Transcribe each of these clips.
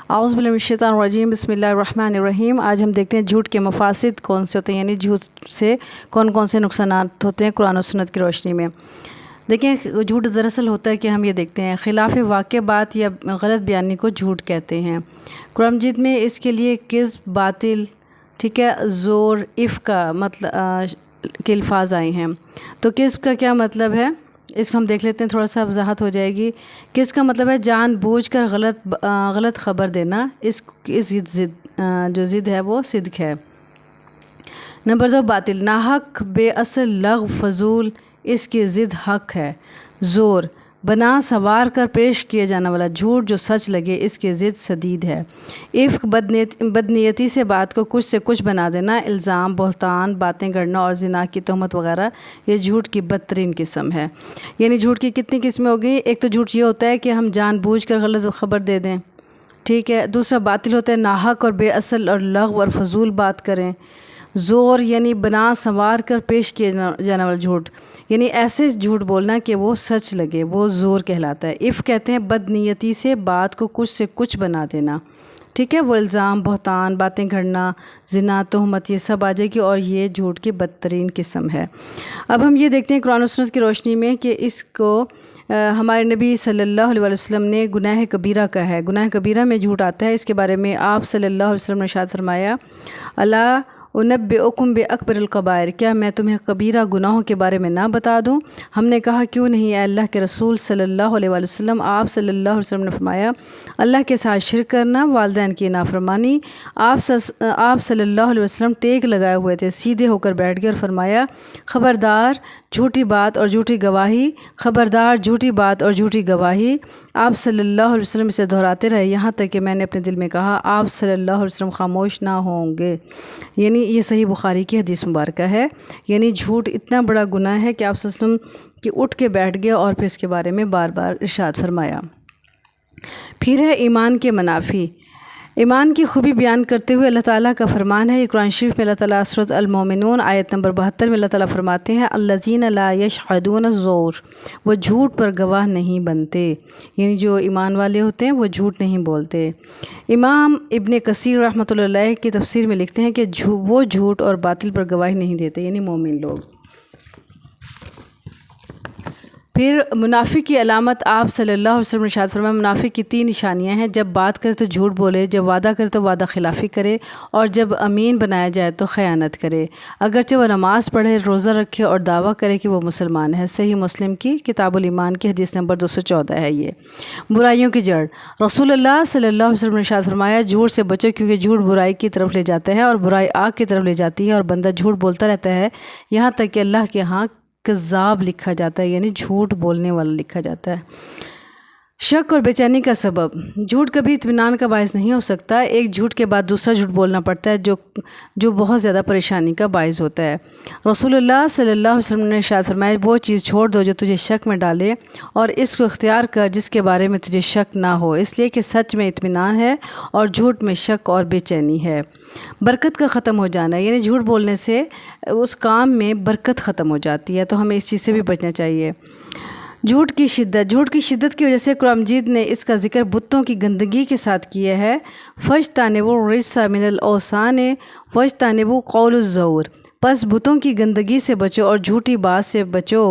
اعوذ باللہ من الشیطان الرجیم، بسم اللہ الرحمن الرحیم۔ آج ہم دیکھتے ہیں جھوٹ کے مفاسد کون سے ہوتے ہیں، یعنی جھوٹ سے کون کون سے نقصانات ہوتے ہیں قرآن و سنت کی روشنی میں۔ دیکھیں، جھوٹ دراصل ہوتا ہے کہ ہم یہ دیکھتے ہیں خلاف واقع بات یا غلط بیانی کو جھوٹ کہتے ہیں۔ قرآن مجید میں اس کے لیے کذب، باطل، ٹھیک ہے، زور، افک کا مطلب کے الفاظ آئے ہیں۔ تو کذب کا کیا مطلب ہے، اس کو ہم دیکھ لیتے ہیں، تھوڑا سا وضاحت ہو جائے گی۔ کس کا مطلب ہے جان بوجھ کر غلط خبر دینا، اس جو ضد ہے وہ صدق ہے۔ نمبر 2، باطل، ناحق، بے اصل، لغو، فضول، اس کی ضد حق ہے۔ زور، بنا سوار کر پیش کیا جانے والا جھوٹ جو سچ لگے، اس کی ضد سدید ہے۔ افک، بدنیتی سے بات کو کچھ سے کچھ بنا دینا، الزام، بہتان، باتیں گڑنا اور زنا کی تہمت وغیرہ، یہ جھوٹ کی بدترین قسم ہے۔ یعنی جھوٹ کی کتنی قسمیں ہو گئی؟ ایک تو جھوٹ یہ ہوتا ہے کہ ہم جان بوجھ کر غلط خبر دے دیں، ٹھیک ہے۔ دوسرا باطل ہوتا ہے ناحق اور بے اصل اور لغو اور فضول بات کریں۔ زور یعنی بنا سنوار کر پیش کیا جانے والا جھوٹ، یعنی ایسے جھوٹ بولنا کہ وہ سچ لگے، وہ زور کہلاتا ہے۔ عف کہتے ہیں بدنیتی سے بات کو کچھ سے کچھ بنا دینا، ٹھیک ہے، وہ الزام، بہتان، باتیں گھڑنا، زنا، تہمت، یہ سب آ جائے گی، اور یہ جھوٹ کی بدترین قسم ہے۔ اب ہم یہ دیکھتے ہیں قرآن و سنت کی روشنی میں کہ اس کو ہمارے نبی صلی اللہ علیہ وسلم نے گناہ کبیرہ کا ہے۔ گناہ کبیرہ میں جھوٹ آتا ہے۔ اس کے بارے میں آپ صلی اللہ علیہ وسلم نے ارشاد فرمایا، الا انبئکم باکبر الکبائر، کیا میں تمہیں کبیرہ گناہوں کے بارے میں نہ بتا دوں؟ ہم نے کہا کیوں نہیں اے اللہ کے رسول صلی اللہ علیہ وسلم؟ آپ صلی اللہ علیہ وسلم نے فرمایا، اللہ کے ساتھ شرک کرنا، والدین کی نافرمانی۔ آپ صلی اللہ علیہ وسلم ٹیک لگائے ہوئے تھے، سیدھے ہو کر بیٹھ گئے اور فرمایا، خبردار جھوٹی بات اور جھوٹی گواہی، خبردار جھوٹی بات اور جھوٹی گواہی۔ آپ صلی اللہ علیہ وسلم اسے دہراتے رہے، یہاں تک کہ میں نے اپنے دل میں کہا آپ صلی اللہ علیہ وسلم خاموش نہ ہوں گے۔ یعنی یہ صحیح بخاری کی حدیث مبارکہ ہے۔ یعنی جھوٹ اتنا بڑا گناہ ہے کہ آپ صلی اللہ علیہ وسلم کی اٹھ کے بیٹھ گیا اور پھر اس کے بارے میں بار بار ارشاد فرمایا۔ پھر ہے ایمان کے منافی۔ ایمان کی خوبی بیان کرتے ہوئے اللہ تعالیٰ کا فرمان ہے، یہ قرآن شریف میں اللہ تعالیٰ سورۃ المومنون آیت نمبر 72 میں اللہ تعالیٰ فرماتے ہیں، الذین لا یشہدون الزور، وہ جھوٹ پر گواہ نہیں بنتے۔ یعنی جو ایمان والے ہوتے ہیں وہ جھوٹ نہیں بولتے۔ امام ابن کثیر رحمۃ اللہ علیہ کی تفسیر میں لکھتے ہیں کہ وہ جھوٹ اور باطل پر گواہی نہیں دیتے، یعنی مومن لوگ۔ پھر منافق کی علامت آپ صلی اللہ علیہ وسلم نے ارشاد فرمایا، منافق کی 3 نشانیاں ہیں، جب بات کرے تو جھوٹ بولے، جب وعدہ کرے تو وعدہ خلافی کرے، اور جب امین بنایا جائے تو خیانت کرے۔ اگرچہ وہ نماز پڑھے، روزہ رکھے اور دعویٰ کرے کہ وہ مسلمان ہے۔ صحیح مسلم کی کتاب الایمان کی حدیث نمبر 214 ہے یہ۔ برائیوں کی جڑ، رسول اللہ صلی اللہ علیہ وسلم نے ارشاد فرمایا، جھوٹ سے بچو کیونکہ جھوٹ برائی کی طرف لے جاتا ہے اور برائی آگ کی طرف لے جاتی ہے، اور بندہ جھوٹ بولتا رہتا ہے یہاں تک کہ اللہ کے ہاں کذاب لکھا جاتا ہے، یعنی جھوٹ بولنے والا لکھا جاتا ہے۔ شک اور بے چینی کا سبب، جھوٹ کبھی اطمینان کا باعث نہیں ہو سکتا۔ ایک جھوٹ کے بعد دوسرا جھوٹ بولنا پڑتا ہے جو بہت زیادہ پریشانی کا باعث ہوتا ہے۔ رسول اللہ صلی اللہ علیہ وسلم نے ارشاد فرمایا، وہ چیز چھوڑ دو جو تجھے شک میں ڈالے، اور اس کو اختیار کر جس کے بارے میں تجھے شک نہ ہو، اس لیے کہ سچ میں اطمینان ہے اور جھوٹ میں شک اور بے چینی ہے۔ برکت کا ختم ہو جانا، یعنی جھوٹ بولنے سے اس کام میں برکت ختم ہو جاتی ہے، تو ہمیں اس چیز سے بھی بچنا چاہیے۔ جھوٹ کی شدت کی وجہ سے قرآن مجید نے اس کا ذکر بتوں کی گندگی کے ساتھ کیا ہے، فاجتنبوا الرجس من الاوثان واجتنبوا قول الزور، پس بتوں کی گندگی سے بچو اور جھوٹی بات سے بچو۔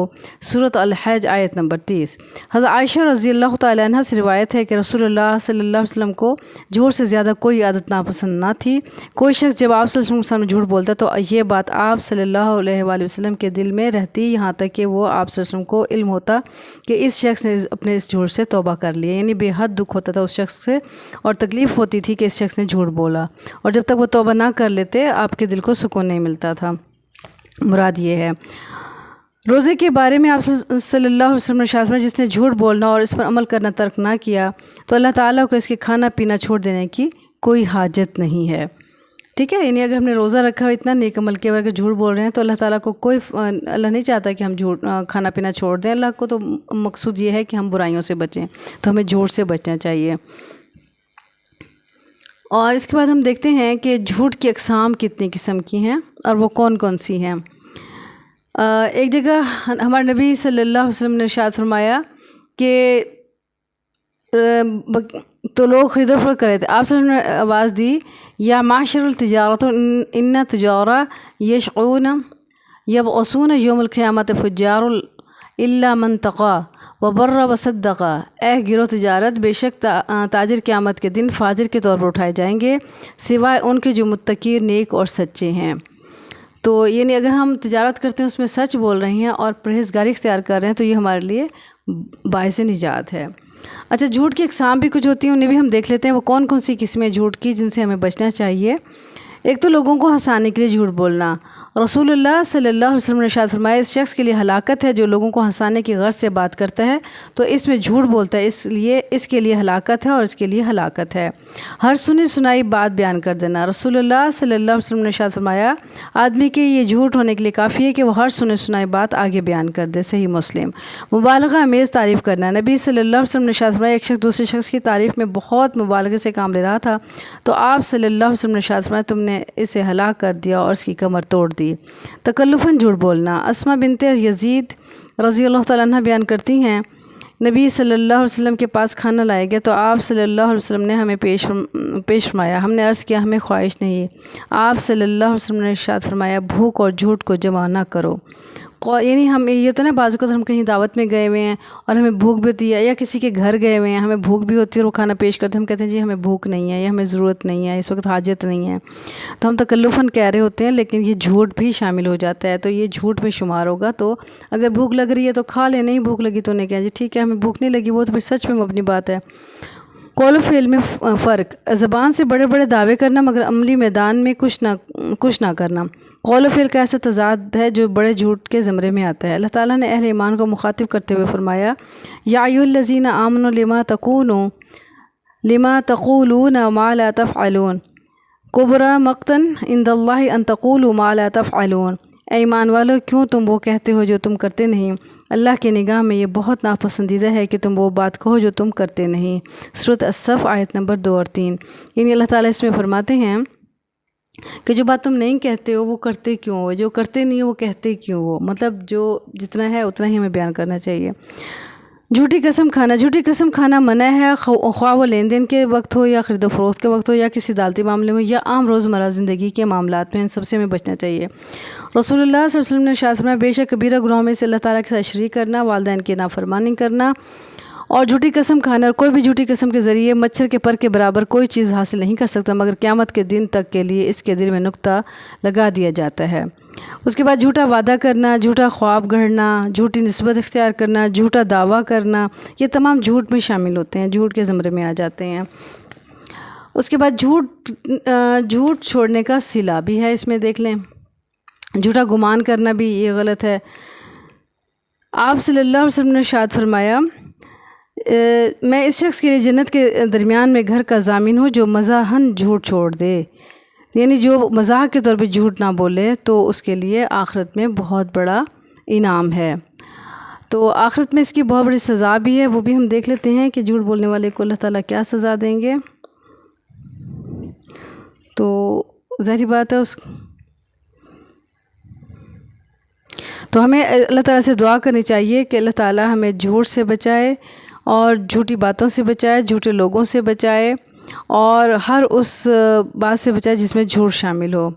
سورۃ الحج آیت نمبر 30۔ حضرت عائشہ رضی اللہ تعالیٰ عنہ سے روایت ہے کہ رسول اللہ صلی اللہ علیہ وسلم کو جھوٹ سے زیادہ کوئی عادت ناپسند نہ تھی۔ کوئی شخص جب آپ صلی اللہ علیہ وسلم کے سامنے جھوٹ بولتا تو یہ بات آپ صلی اللہ علیہ وآلہ وسلم کے دل میں رہتی، یہاں تک کہ وہ آپ صلی اللہ علیہ وسلم کو علم ہوتا کہ اس شخص نے اپنے اس جھوٹ سے توبہ کر لیا، یعنی بے حد دکھ ہوتا تھا اس شخص سے، اور تکلیف ہوتی تھی کہ اس شخص نے جھوٹ بولا، اور جب تک وہ توبہ نہ کر لیتے آپ کے دل کو سکون نہیں ملتا تھا۔ مراد یہ ہے۔ روزے کے بارے میں آپ صلی اللہ علیہ وسلم نے ارشاد فرمایا، جس نے جھوٹ بولنا اور اس پر عمل کرنا ترک نہ کیا تو اللہ تعالیٰ کو اس کے کھانا پینا چھوڑ دینے کی کوئی حاجت نہیں ہے، ٹھیک ہے۔ یعنی اگر ہم نے روزہ رکھا ہو، اتنا نیک عمل کیا، اگر جھوٹ بول رہے ہیں تو اللہ تعالیٰ کو اللہ نہیں چاہتا کہ ہم کھانا پینا چھوڑ دیں۔ اللہ کو تو مقصود یہ ہے کہ ہم برائیوں سے بچیں، تو ہمیں جھوٹ سے بچنا چاہیے۔ اور اس کے بعد ہم دیکھتے ہیں کہ جھوٹ کی اقسام کتنی قسم کی ہیں اور وہ کون کون سی ہیں۔ ایک جگہ ہمارے نبی صلی اللہ علیہ وسلم نے ارشاد فرمایا کہ تو لوگ خرید و فروخت کر رہے تھے. آپ صلی اللہ علیہ وسلم نے آواز دی یا معشر التجارت ان تجارہ یشعون یبعثون یوم القیامت فجار الا من تقی وبر وصدق. اے گروہ تجارت، بے شک تاجر قیامت کے دن فاجر کے طور پر اٹھائے جائیں گے سوائے ان کے جو متقی، نیک اور سچے ہیں. تو یعنی اگر ہم تجارت کرتے ہیں اس میں سچ بول رہے ہیں اور پرہیزگاری اختیار کر رہے ہیں تو یہ ہمارے لیے باعث نجات ہے. اچھا، جھوٹ کی اقسام بھی کچھ ہوتی ہیں، انہیں بھی ہم دیکھ لیتے ہیں وہ کون کون سی قسمیں جھوٹ کی جن سے ہمیں بچنا چاہیے. ایک تو لوگوں کو ہنسانے کے لیے جھوٹ بولنا. رسول اللہ صلی اللہ علیہ وسلم نے ارشاد فرمایا اس شخص کے لیے ہلاکت ہے جو لوگوں کو ہنسانے کی غرض سے بات کرتا ہے تو اس میں جھوٹ بولتا ہے، اس کے لیے ہلاکت ہے اور اس کے لیے ہلاکت ہے. ہر سنی سنائی بات بیان کر دینا. رسول اللہ صلی اللہ علیہ وسلم نے ارشاد فرمایا آدمی کے یہ جھوٹ ہونے کے لیے کافی ہے کہ وہ ہر سنی سنائی بات آگے بیان کر دے. صحیح مسلم. مبالغہ امیز تعریف کرنا. نبی صلی اللہ علیہ وسلم نے ارشاد فرمایا ایک شخص دوسرے شخص کی تعریف میں بہت مبالغے سے کام لے رہا تھا تو آپ صلی اللہ علیہ وسلم نے ارشاد فرمایا تم نے اسے ہلاک کر دیا اور اس کی کمر توڑ دی. تکلفاً جھوٹ بولنا. اسماء بنت یزید رضی اللہ تعالیٰ عنہ بیان کرتی ہیں نبی صلی اللہ علیہ وسلم کے پاس کھانا لایا گیا تو آپ صلی اللہ علیہ وسلم نے ہمیں پیش فرمایا. ہم نے عرض کیا ہمیں خواہش نہیں. آپ صلی اللہ علیہ وسلم نے ارشاد فرمایا بھوک اور جھوٹ کو جمع نہ کرو. یعنی ہم یہ تو نا بعض اوقات ہم کہیں دعوت میں گئے ہوئے ہیں اور ہمیں بھوک بھی ہوتی ہے یا کسی کے گھر گئے ہوئے ہیں ہمیں بھوک بھی ہوتی ہے اور وہ کھانا پیش کرتے ہیں، ہم کہتے ہیں جی ہمیں بھوک نہیں ہے یا ہمیں ضرورت نہیں ہے، اس وقت حاجت نہیں ہے، تو ہم تکلفاً کہہ رہے ہوتے ہیں لیکن یہ جھوٹ بھی شامل ہو جاتا ہے. تو یہ جھوٹ میں شمار ہوگا. تو اگر بھوک لگ رہی ہے تو کھا لیں، نہیں بھوک لگی تو نہیں کہا جی ٹھیک ہے ہمیں بھوک نہیں لگی، وہ تو پھر سچ میں مبنی بات ہے. قول و فعل میں فرق. زبان سے بڑے بڑے دعوے کرنا مگر عملی میدان میں کچھ نہ کرنا. قول و فعل کا ایسا تضاد ہے جو بڑے جھوٹ کے زمرے میں آتا ہے. اللہ تعالیٰ نے اہل ایمان کو مخاطب کرتے ہوئے فرمایا یا ایھا الذین آمنوا لما تقولون ما لا تفعلون کبر مقتا عند اللہ ان تقولوا ما لا تفعلون. اے ایمان والو کیوں تم وہ کہتے ہو جو تم کرتے نہیں، اللہ کی نگاہ میں یہ بہت ناپسندیدہ ہے کہ تم وہ بات کہو جو تم کرتے نہیں. سورۃ الصف آیت نمبر 2 اور 3. یعنی اللہ تعالیٰ اس میں فرماتے ہیں کہ جو بات تم نہیں کہتے ہو وہ کرتے کیوں ہو، جو کرتے نہیں ہو وہ کہتے کیوں ہو. مطلب جو جتنا ہے اتنا ہی ہمیں بیان کرنا چاہیے. جھوٹی قسم کھانا. جھوٹی قسم کھانا منع ہے، خواہ وہ لین دین کے وقت ہو یا خرید و فروخت کے وقت ہو یا کسی عدالتی معاملے میں یا عام روزمرہ زندگی کے معاملات میں، ان سب سے ہمیں بچنا چاہیے. رسول اللہ صلی اللہ علیہ وسلم نے ارشاد فرمایا بے شک کبیرہ گناہوں میں سے اللہ تعالیٰ کے ساتھ شریک کرنا، والدین کی نافرمانی کرنا اور جھوٹی قسم کھانا. اور کوئی بھی جھوٹی قسم کے ذریعے مچھر کے پر کے برابر کوئی چیز حاصل نہیں کر سکتا مگر قیامت کے دن تک کے لیے اس کے دل میں نقطہ لگا دیا جاتا ہے. اس کے بعد جھوٹا وعدہ کرنا، جھوٹا خواب گڑھنا، جھوٹی نسبت اختیار کرنا، جھوٹا دعویٰ کرنا، یہ تمام جھوٹ میں شامل ہوتے ہیں، جھوٹ کے زمرے میں آ جاتے ہیں. اس کے بعد جھوٹ چھوڑنے کا صلہ بھی ہے، اس میں دیکھ لیں. جھوٹا گمان کرنا بھی یہ غلط ہے. آپ صلی اللہ علیہ وسلم نے ارشاد فرمایا میں اس شخص کے لیے جنت کے درمیان میں گھر کا ضامن ہوں جو مزاحاً جھوٹ چھوڑ دے. یعنی جو مزاح کے طور پہ جھوٹ نہ بولے تو اس کے لیے آخرت میں بہت بڑا انعام ہے. تو آخرت میں اس کی بہت بڑی سزا بھی ہے، وہ بھی ہم دیکھ لیتے ہیں کہ جھوٹ بولنے والے کو اللہ تعالیٰ کیا سزا دیں گے. تو ظاہری بات ہے تو ہمیں اللہ تعالیٰ سے دعا کرنی چاہیے کہ اللہ تعالیٰ ہمیں جھوٹ سے بچائے اور جھوٹی باتوں سے بچائے، جھوٹے لوگوں سے بچائے اور ہر اس بات سے بچائے جس میں جھوٹ شامل ہو،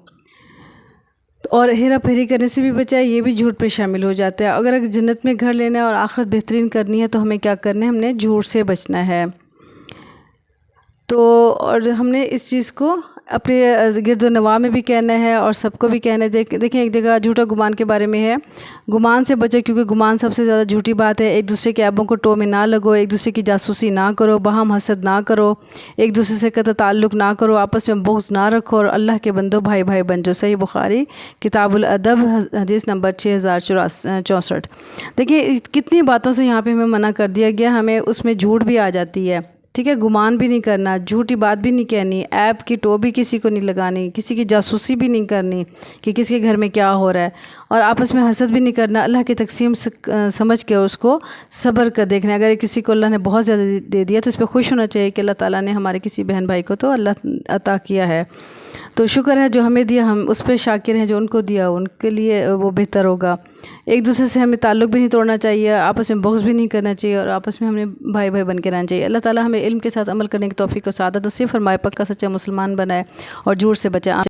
اور ہیرا پھیری کرنے سے بھی بچائے، یہ بھی جھوٹ پہ شامل ہو جاتا ہے. اگر جنت میں گھر لینا ہے اور آخرت بہترین کرنی ہے تو ہمیں کیا کرنا ہے، ہم نے جھوٹ سے بچنا ہے. تو اور ہم نے اس چیز کو اپنے گرد و نواح میں بھی کہنا ہے اور سب کو بھی کہنا ہے. دیکھیں ایک جگہ جھوٹا گمان کے بارے میں ہے، گمان سے بچو کیونکہ گمان سب سے زیادہ جھوٹی بات ہے. ایک دوسرے کے عیبوں کو ٹو میں نہ لگو، ایک دوسرے کی جاسوسی نہ کرو، باہم حسد نہ کرو، ایک دوسرے سے قطع تعلق نہ کرو، آپس میں بغض نہ رکھو اور اللہ کے بندو بھائی بھائی بن جو. صحیح بخاری کتاب الادب حدیث نمبر 6064. دیکھیں کتنی باتوں سے یہاں پہ ہمیں منع کر دیا گیا، ہمیں اس میں جھوٹ بھی آ جاتی ہے. ٹھیک ہے، گمان بھی نہیں کرنا، جھوٹی بات بھی نہیں کہنی، عیب کی ٹو بھی کسی کو نہیں لگانی، کسی کی جاسوسی بھی نہیں کرنی کہ کسی کے گھر میں کیا ہو رہا ہے، اور آپس میں حسد بھی نہیں کرنا. اللہ کی تقسیم سمجھ کے اس کو صبر کر دیکھنا. اگر کسی کو اللہ نے بہت زیادہ دے دیا تو اس پہ خوش ہونا چاہیے کہ اللہ تعالیٰ نے ہمارے کسی بہن بھائی کو تو اللہ عطا کیا ہے، تو شکر ہے جو ہمیں دیا، ہم اس پہ شاکر ہیں، جو ان کو دیا ان کے لیے وہ بہتر ہوگا. ایک دوسرے سے ہمیں تعلق بھی نہیں توڑنا چاہیے، آپس میں بغض بھی نہیں کرنا چاہیے، اور آپس میں ہم نے بھائی بھائی بن کے رہنا چاہیے۔ اللہ تعالیٰ ہمیں علم کے ساتھ عمل کرنے کی توفیق و سعادت نصیب فرمائے، پکا سچا مسلمان بنائے اور جھوٹ سے بچائے۔